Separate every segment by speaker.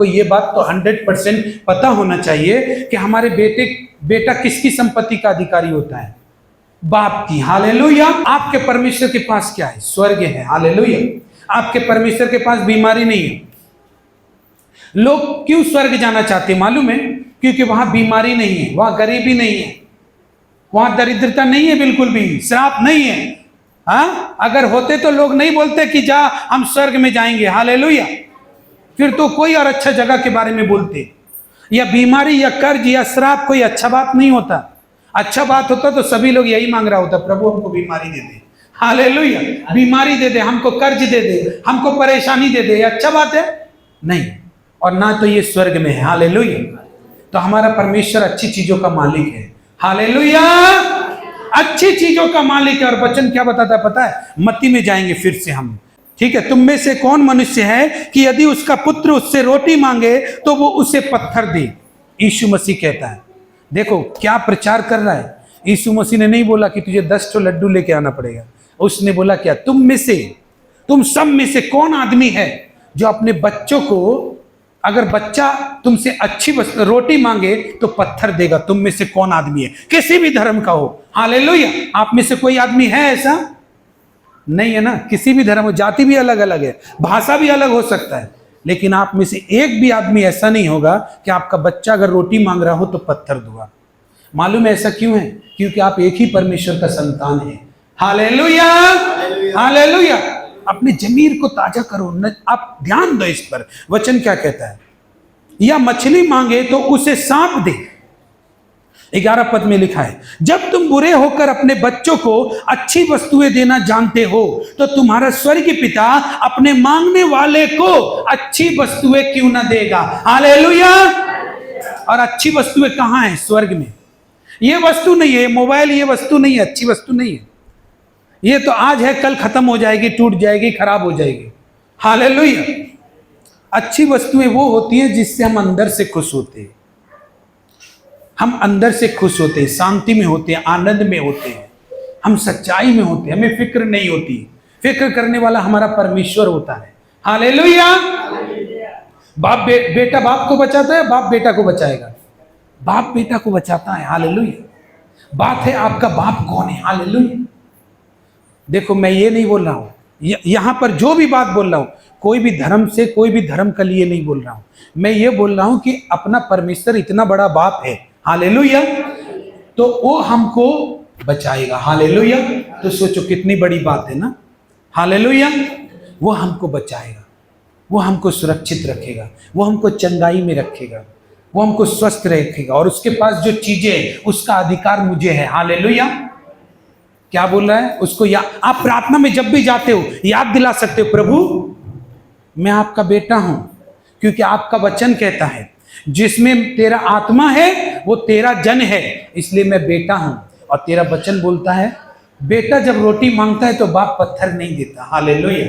Speaker 1: तो ये बात तो 100% पता होना चाहिए कि हमारे बेटा किसकी संपत्ति का अधिकारी होता है? बाप की। हालेलुया। आपके परमेश्वर के पास क्या है? स्वर्ग है। हालेलुया। आपके परमेश्वर के पास बीमारी नहीं है। लोग क्यों स्वर्ग जाना चाहते हैं मालूम है? क्योंकि वहां बीमारी नहीं है, वहां गरीबी नहीं है, वहां दरिद्रता नहीं है, बिल्कुल भी श्राप नहीं है। हाँ, अगर होते तो लोग नहीं बोलते कि जा हम स्वर्ग में जाएंगे। हालेलुया। फिर तो कोई और अच्छा जगह के बारे में बोलते। या बीमारी या कर्ज या श्राप कोई अच्छा बात नहीं होता। अच्छा बात होता तो सभी लोग यही मांग रहा होता, प्रभु हमको बीमारी दे दे। हालेलुया। बीमारी दे दे, हमको कर्ज दे दे, हमको परेशानी दे दे। अच्छा बात है? नहीं। और ना तो ये स्वर्ग में है। हालेलुया। तो हमारा परमेश्वर अच्छी चीजों का मालिक है। हालेलुया। अच्छी चीजों का मालिक है। और वचन क्या बताता है पता है? मत्ती में जाएंगे फिर से हम, ठीक है। तुम में से कौन मनुष्य है कि यदि उसका पुत्र उससे रोटी मांगे तो वो उसे पत्थर दे? यीशु मसीह कहता है। देखो क्या प्रचार कर रहा है। यीशु मसीह ने नहीं बोला कि तुझे 10 लड्डू लेके आना पड़ेगा। उसने बोला क्या? तुम सब में से कौन आदमी है जो अपने बच्चों को, अगर बच्चा तुमसे अच्छी रोटी मांगे तो पत्थर देगा? तुम में से कौन आदमी है? किसी भी धर्म का हो। हालेलुया। आप में से कोई आदमी है ऐसा? नहीं है ना। किसी भी धर्म हो, जाति भी अलग अलग है, भाषा भी अलग हो सकता है, लेकिन आप में से एक भी आदमी ऐसा नहीं होगा कि आपका बच्चा अगर रोटी मांग रहा हो तो पत्थर दूंगा। मालूम है ऐसा क्यों है? क्योंकि आप एक ही परमेश्वर का संतान है। हालेलुया। हालेलुया। अपने जमीर को ताजा करो, आप ध्यान दो इस पर। वचन क्या कहता है? या मछली मांगे तो उसे सांप दे। 11 पद में लिखा है, जब तुम बुरे होकर अपने बच्चों को अच्छी वस्तुएं देना जानते हो तो तुम्हारा स्वर्गीय पिता अपने मांगने वाले को अच्छी वस्तुएं क्यों ना देगा? हालेलुया। और अच्छी वस्तुएं कहां है? स्वर्ग में। ये वस्तु नहीं है मोबाइल, ये वस्तु नहीं है, अच्छी वस्तु नहीं है। ये तो आज है, कल खत्म हो जाएगी, टूट जाएगी, खराब हो जाएगी। हालेलुया। अच्छी वस्तुएं वो होती हैं जिससे हम अंदर से खुश होते हैं। हम अंदर से खुश होते हैं, शांति में होते हैं, आनंद में होते हैं, हम सच्चाई में होते हैं, हमें फिक्र नहीं होती। फिक्र करने वाला हमारा परमेश्वर होता है। हालेलुया। बेटा बाप को बचाता है, बाप बेटा को बचाएगा, बाप बेटा को बचाता है। हालेलुया। बात है आपका बाप कौन है? हालेलुया। देखो मैं ये नहीं बोल रहा हूं, यहां पर जो भी बात बोल रहा हूं कोई भी धर्म से, कोई भी धर्म के लिए नहीं बोल रहा हूं। मैं ये बोल रहा हूं कि अपना परमेश्वर इतना बड़ा बाप है। हालेलुया। तो वो हमको बचाएगा। हालेलुया। तो सोचो कितनी बड़ी बात है ना। हालेलुया। वो हमको बचाएगा, वो हमको सुरक्षित रखेगा, वो हमको चंगाई में रखेगा, वो हमको स्वस्थ रखेगा। और उसके पास जो चीजें है उसका अधिकार मुझे है। हालेलुया। क्या बोल रहा है? उसको आप प्रार्थना में जब भी जाते हो याद दिला सकते हो, प्रभु मैं आपका बेटा हूं, क्योंकि आपका वचन कहता है जिसमें तेरा आत्मा है वो तेरा जन है, इसलिए मैं बेटा हूं। और तेरा वचन बोलता है बेटा जब रोटी मांगता है तो बाप पत्थर नहीं देता। हालेलुया।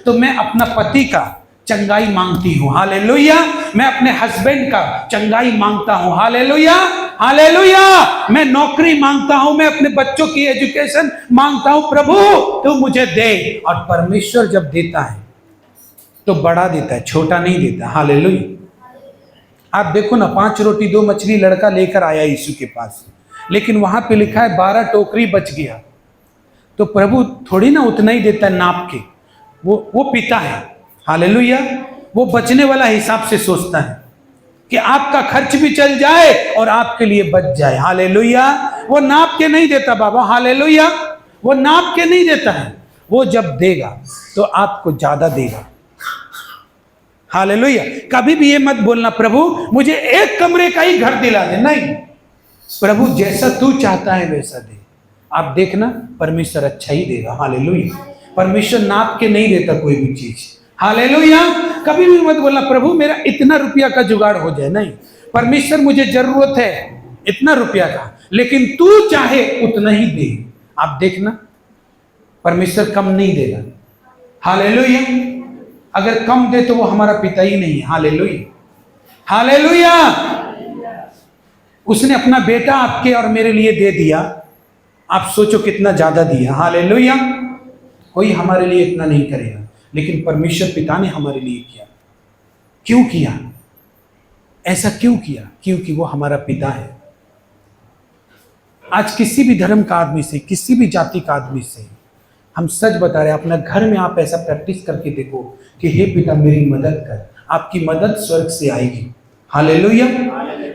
Speaker 1: तो मैं अपना पति का चंगाई मांगती हूं। हालेलुया। मैं अपने हस्बैंड का चंगाई मांगता हूं। हालेलुया। हालेलुया। मैं नौकरी मांगता हूं, मैं अपने बच्चों की एजुकेशन मांगता हूं। प्रभु तू मुझे दे। और परमेश्वर जब देता है तो बड़ा देता है, छोटा नहीं देता। हालेलुया। आप देखो ना, 5 रोटी 2 मछली लड़का लेकर आया यीशु के पास, लेकिन वहां पे लिखा है 12 टोकरी बच गया। तो प्रभु थोड़ी ना उतना ही देता है नाप के, वो पिता है। हालेलुया। वो बचने वाला हिसाब से सोचता है कि आपका खर्च भी चल जाए और आपके लिए बच जाए। हालेलुया। वो नाप के नहीं देता बाबा। हालेलुया। वो नाप के नहीं देता है, वो जब देगा तो आपको ज्यादा देगा। हालेलुया। कभी भी ये मत बोलना प्रभु मुझे 1 कमरे का ही घर दिला दे। नहीं, प्रभु जैसा तू चाहता है वैसा दे। आप देखना परमेश्वर अच्छा ही देगा। हालेलुया। परमेश्वर नाप के नहीं देता कोई भी चीज। हालेलुया। कभी भी मत बोलना प्रभु मेरा इतना रुपया का जुगाड़ हो जाए। नहीं, परमेश्वर मुझे जरूरत है इतना रुपया का, लेकिन तू चाहे उतना ही दे। आप देखना परमेश्वर कम नहीं देगा। हालेलुया। अगर कम दे तो वो हमारा पिता ही नहीं है। हालेलुया। हालेलुया। उसने अपना बेटा आपके और मेरे लिए दे दिया। आप सोचो कितना ज्यादा दिया। हालेलुया। कोई हमारे लिए इतना नहीं करेगा, लेकिन परमेश्वर पिता ने हमारे लिए किया। क्यों किया? ऐसा क्यों किया? क्योंकि वो हमारा पिता है। आज किसी भी धर्म का आदमी से, किसी भी जाति का आदमी से हम सच बता रहे हैं, अपना घर में आप ऐसा प्रैक्टिस करके देखो कि हे पिता मेरी मदद कर, आपकी मदद स्वर्ग से आएगी। हालेलुया।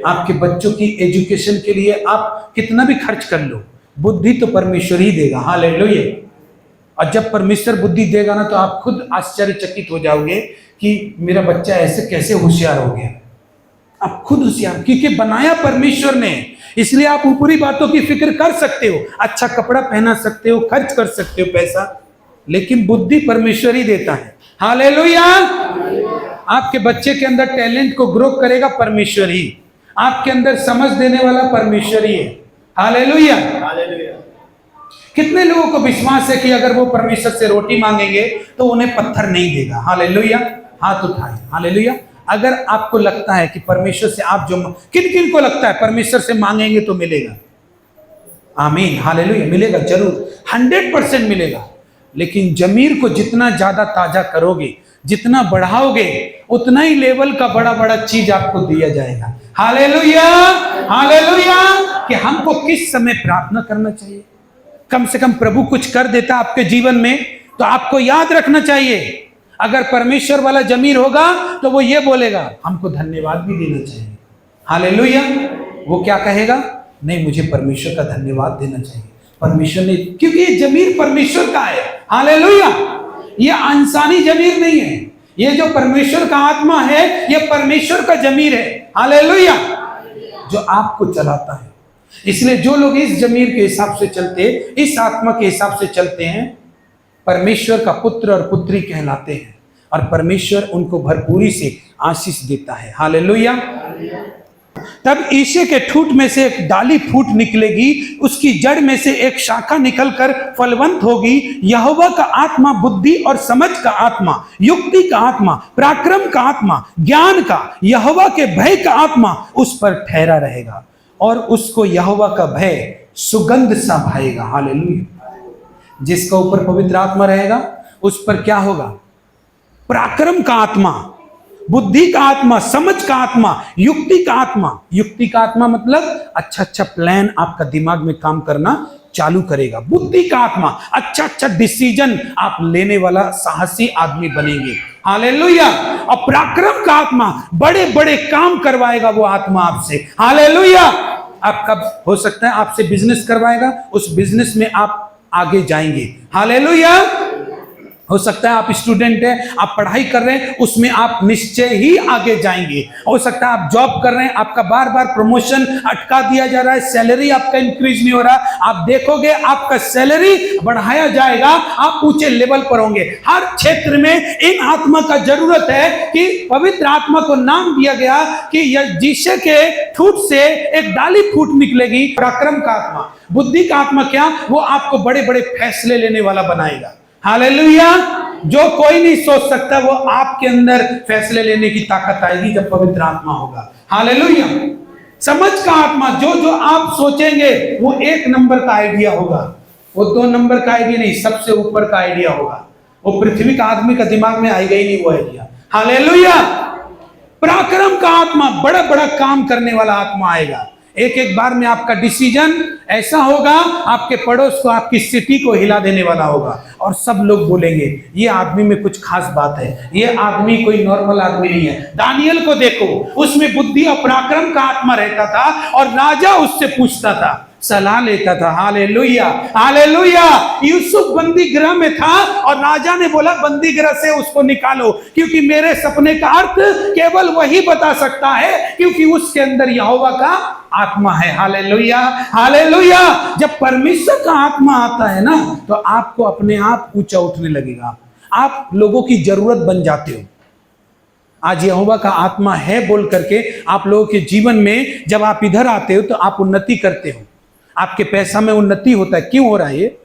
Speaker 1: आपके बच्चों की एजुकेशन के लिए आप कितना भी खर्च कर लो, बुद्धि तो परमेश्वर ही देगा। हालेलुया। और जब परमेश्वर बुद्धि देगा ना, तो आप खुद आश्चर्यचकित हो जाओगे कि मेरा बच्चा ऐसे कैसे होशियार हो गया। आप खुद होशियार, क्योंकि बनाया परमेश्वर ने। इसलिए आप ऊपरी बातों की फिक्र कर सकते हो, अच्छा कपड़ा पहना सकते हो, खर्च कर सकते हो पैसा, लेकिन बुद्धि परमेश्वर ही देता है। हालेलुया। आपके बच्चे के अंदर टैलेंट को ग्रो करेगा परमेश्वर ही, आपके अंदर समझ देने वाला परमेश्वर ही है। हालेलुया। कितने लोगों को विश्वास है कि अगर वो परमेश्वर से रोटी मांगेंगे तो उन्हें पत्थर नहीं देगा? हालेलुया। हाथ उठाए। हालेलुया। अगर आपको लगता है कि परमेश्वर से आप जो, किन किन को लगता है परमेश्वर से मांगेंगे तो मिलेगा? आमीन। हालेलुया। मिलेगा जरूर, 100% मिलेगा। लेकिन जमीर को जितना ज्यादा ताजा करोगे, जितना बढ़ाओगे, उतना ही लेवल का बड़ा बड़ा चीज आपको दिया जाएगा। हालेलुया। हालेलुया। कि हमको किस समय प्रार्थना करना चाहिए। कम से कम प्रभु कुछ कर देता आपके जीवन में तो आपको याद रखना चाहिए। अगर परमेश्वर वाला जमीर होगा तो वो ये बोलेगा हमको धन्यवाद भी देना चाहिए। हालेलुया। वो क्या कहेगा? नहीं, मुझे परमेश्वर का धन्यवाद देना चाहिए। परमेश्वर ने, क्योंकि ये जमीर परमेश्वर का है। हालेलुया। ये इंसानी जमीर नहीं है, ये जो परमेश्वर का आत्मा है ये परमेश्वर का जमीर है। हालेलुया। जो आपको चलाता है। इसलिए जो लोग इस जमीर के हिसाब से चलते, इस आत्मा के हिसाब से चलते हैं, परमेश्वर का पुत्र और पुत्री कहलाते हैं और परमेश्वर उनको भरपूरी से आशीष देता है। हालेलुया। तब ईशे के ठूंठ में से एक डाली फूट निकलेगी, उसकी जड़ में से एक शाखा निकलकर फलवंत होगी। यहोवा का आत्मा बुद्धि और समझ का आत्मा, युक्ति का आत्मा, पराक्रम का आत्मा, ज्ञान का, यहोवा के भय का आत्मा उस पर ठहरा रहेगा और उसको यहोवा का भय सुगंध सा भाएगा। हालेलुया। जिसका ऊपर पवित्र आत्मा रहेगा उस पर क्या होगा? पराक्रम का आत्मा, बुद्धि का आत्मा, समझ का आत्मा, युक्ति का आत्मा। युक्ति का आत्मा मतलब अच्छा अच्छा प्लान आपका दिमाग में काम करना चालू करेगा। बुद्धि का आत्मा, अच्छा अच्छा डिसीजन आप लेने वाला साहसी आदमी बनेंगे। हालेलुया। और पराक्रम का आत्मा, बड़े बड़े काम करवाएगा वो आत्मा आपसे। हालेलुया। आपका हो सकता है आपसे बिजनेस करवाएगा, उस बिजनेस में आप आगे जाएंगे। हालेलुया। हो सकता है आप स्टूडेंट हैं, आप पढ़ाई कर रहे हैं, उसमें आप निश्चय ही आगे जाएंगे। हो सकता है आप जॉब कर रहे हैं, आपका बार बार प्रमोशन अटका दिया जा रहा है, सैलरी आपका इंक्रीज नहीं हो रहा, आप देखोगे आपका सैलरी बढ़ाया जाएगा, आप ऊंचे लेवल पर होंगे। हर क्षेत्र में इन आत्मा का जरूरत है कि पवित्र आत्मा को नाम दिया गया कि यीशु के ठूंठ से एक डाली फूट निकलेगी। पराक्रम का आत्मा, बुद्धि का आत्मा क्या? वो आपको बड़े बड़े फैसले लेने वाला बनाएगा। हालेलुया। जो कोई नहीं सोच सकता वो आपके अंदर फैसले लेने की ताकत आएगी जब पवित्र आत्मा होगा। हालेलुया। समझ का आत्मा, जो जो आप सोचेंगे वो 1 नंबर का आइडिया होगा, वो 2 नंबर का आइडिया नहीं, सबसे ऊपर का आइडिया होगा। वो पृथ्वी का आदमी का दिमाग में आएगा ही नहीं वो आइडिया। हालेलुया। पराक्रम का आत्मा, बड़ा बड़ा काम करने वाला आत्मा आएगा। एक एक बार में आपका डिसीजन ऐसा होगा, आपके पड़ोस को, आपकी सिटी को हिला देने वाला होगा और सब लोग बोलेंगे ये आदमी में कुछ खास बात है, ये आदमी कोई नॉर्मल आदमी नहीं है। दानियल को देखो, उसमें बुद्धि और पराक्रम का आत्मा रहता था और राजा उससे पूछता था, सलाह लेता था। हालेलुया। हालेलुया। यूसुफ बंदी गृह में था और राजा ने बोला बंदी गृह से उसको निकालो, क्योंकि मेरे सपने का अर्थ केवल वही बता सकता है, क्योंकि उसके अंदर यहोवा का आत्मा है। हालेलुया। हालेलुया। जब परमेश्वर का आत्मा आता है ना, तो आपको अपने आप ऊंचा उठने लगेगा, आप लोगों की जरूरत बन जाते हो। आज यहोवा का आत्मा है बोल करके आप लोगों के जीवन में जब आप इधर आते हो तो आप उन्नति करते हो, आपके पैसा में उन्नति होता है। क्यों हो रहा है ये?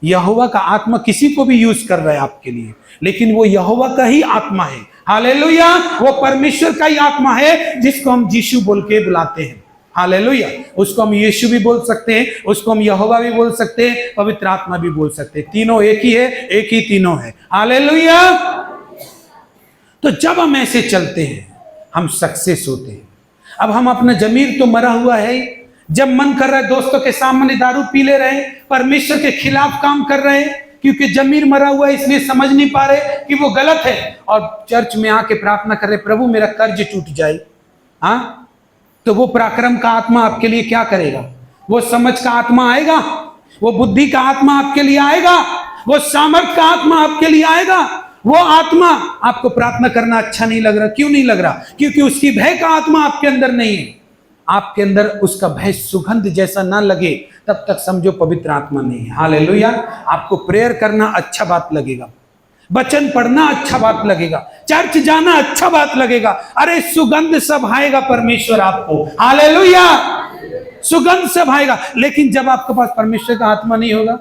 Speaker 1: यहोवा का आत्मा किसी को भी यूज कर रहा है आपके लिए, लेकिन वो यहोवा का ही आत्मा है। हालेलुया। वो परमेश्वर का ही आत्मा है जिसको हम यीशु बोल के बुलाते हैं। हालेलुया। उसको हम यीशु भी बोल सकते हैं, उसको हम यहोवा भी बोल सकते हैं, पवित्र आत्मा भी बोल सकते हैं। तीनों एक ही है, एक ही तीनों है। हालेलुया। तो जब हम ऐसे चलते हैं हम सक्सेस होते हैं। अब हम अपना जमीर तो मरा हुआ है, जब मन कर रहा है दोस्तों के सामने दारू पी ले रहे हैं, परमेश्वर के खिलाफ काम कर रहे हैं, क्योंकि जमीर मरा हुआ है इसलिए समझ नहीं पा रहे कि वो गलत है, और चर्च में आके प्रार्थना कर रहे प्रभु मेरा कर्ज टूट जाए। हाँ, तो वो पराक्रम का आत्मा आपके लिए क्या करेगा? वो समझ का आत्मा आएगा, वो बुद्धि का आत्मा आपके लिए आएगा, वो सामर्थ का आत्मा आपके लिए आएगा। वो आत्मा आपको प्रार्थना करना अच्छा नहीं लग रहा, क्यों नहीं लग रहा? क्योंकि उसकी भय का आत्मा आपके अंदर नहीं है। आपके अंदर उसका भय सुगंध जैसा ना लगे तब तक समझो पवित्र आत्मा नहीं है। हालेलुया। आपको प्रेयर करना अच्छा बात लगेगा, वचन पढ़ना अच्छा बात लगेगा, चर्च जाना अच्छा बात लगेगा, अरे सुगंध सब आएगा परमेश्वर आपको। हालेलुया, सुगंध सब आएगा। लेकिन जब आपके पास परमेश्वर का आत्मा नहीं होगा,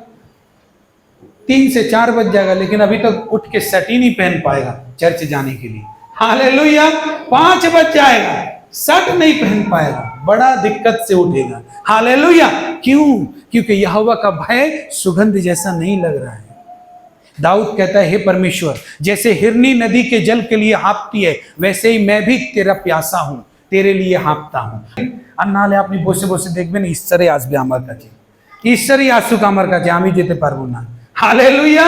Speaker 1: 3 से 4 बज जाएगा, लेकिन अभी तक उठ के शर्ट ही नहीं पहन पाएगा चर्च जाने के लिए। हालेलुया, 5 बज जाएगा, शर्ट नहीं पहन पाएगा, बड़ा दिक्कत से उठेगा। हालेलुया, क्यों? क्योंकि यहोवा का भय सुगंध जैसा नहीं लग रहा है। दाऊद कहता है, हे परमेश्वर, जैसे हिरनी नदी के जल के लिए हाँफती है, वैसे ही मैं भी तेरा प्यासा हूं, तेरे लिए हाँफता हूं। अन्नाले अपनी बोसे बोसे देखबेन ईश्वरे आसबे आमार काछे, ईश्वरई आसुक आमार काछे, आमी जेते पारबो ना। हालेलुया।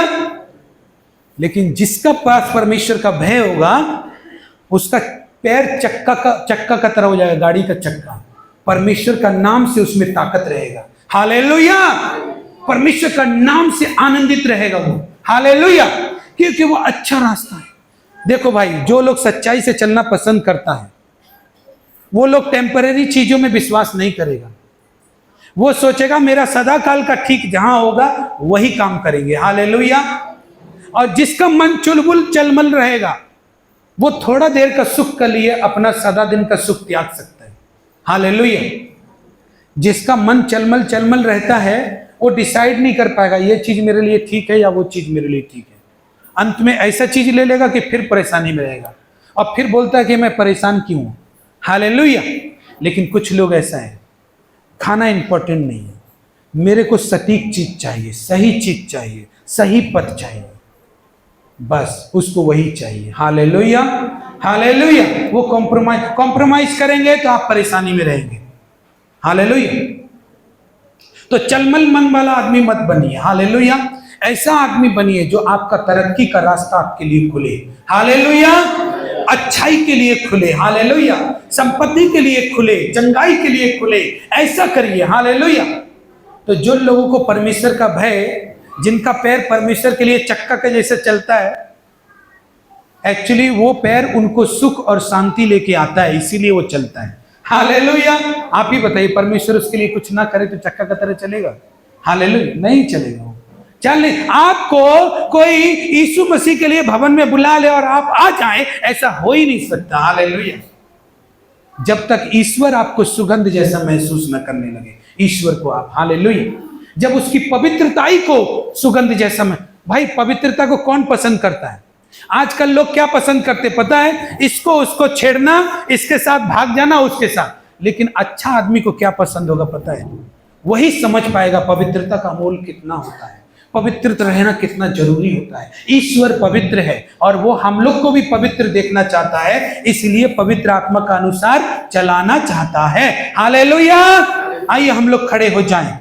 Speaker 1: लेकिन जिसका पास परमेश्वर का भय होगा, उसका पैर चक्का का तरह हो जाएगा, गाड़ी का चक्का। परमेश्वर का नाम से उसमें ताकत रहेगा। हालेलुया। परमेश्वर का नाम से आनंदित रहेगा वो। हालेलुया, क्योंकि वो अच्छा रास्ता है। देखो भाई, जो लोग सच्चाई से चलना पसंद करता है, वो लोग टेम्परेरी चीजों में विश्वास नहीं करेगा। वो सोचेगा मेरा सदा काल का ठीक जहां होगा वही काम करेंगे। हालेलुया। और जिसका मन चुलबुल चलमल रहेगा, वो थोड़ा देर का सुख के लिए अपना सदा दिन का सुख त्याग सकता है। हालेलुया। जिसका मन चलमल चलमल रहता है, वो डिसाइड नहीं कर पाएगा ये चीज मेरे लिए ठीक है या वो चीज मेरे लिए ठीक है। अंत में ऐसा चीज ले लेगा कि फिर परेशानी में रहेगा, और फिर बोलता है कि मैं परेशान क्यों हूं। हालेलुया। लेकिन कुछ लोग ऐसा है, खाना इंपॉर्टेंट नहीं है, मेरे को सटीक चीज चाहिए, सही चीज चाहिए, सही पथ चाहिए, बस उसको वही चाहिए। हालेलुया। हालेलुया। वो कॉम्प्रोमाइज करेंगे तो आप परेशानी में रहेंगे। हालेलुया। तो चलमल मन वाला आदमी मत बनिए। हालेलुया। ऐसा आदमी बनिए जो आपका तरक्की का रास्ता आपके लिए खुले। हालेलुया। अच्छाई के लिए खुले। हालेलुया। संपत्ति के लिए खुले, चंगाई के लिए खुले, ऐसा करिए। हालेलुया। तो जो लोगों को परमेश्वर का भय, जिनका पैर परमेश्वर के लिए चक्का के जैसे चलता है, एक्चुअली वो पैर उनको सुख और शांति लेके आता है, इसीलिए वो चलता है। हालेलुया। आप ही बताइए, परमेश्वर उसके लिए कुछ ना करे तो चक्का की तरह चलेगा? हालेलुया, नहीं चलेगा। वो चल, आपको कोई यीशु मसीह के लिए भवन में बुला ले और आप आ जाएं, ऐसा हो ही नहीं सकता। हालेलुया। जब तक ईश्वर आपको सुगंध जैसा महसूस न करने लगे, ईश्वर को आप, हालेलुया, जब उसकी पवित्रताई को सुगंध जैसा में, भाई पवित्रता को कौन पसंद करता है? आजकल लोग क्या पसंद करते पता है? इसको उसको छेड़ना, इसके साथ भाग जाना, उसके साथ। लेकिन अच्छा आदमी को क्या पसंद होगा पता है? वही समझ पाएगा पवित्रता का मोल कितना होता है, पवित्र रहना कितना जरूरी होता है। ईश्वर पवित्र है और वो हम लोग को भी पवित्र देखना चाहता है, इसलिए पवित्र आत्मा का अनुसार चलाना चाहता है। हालेलुया। आइए हम लोग खड़े हो जाएं।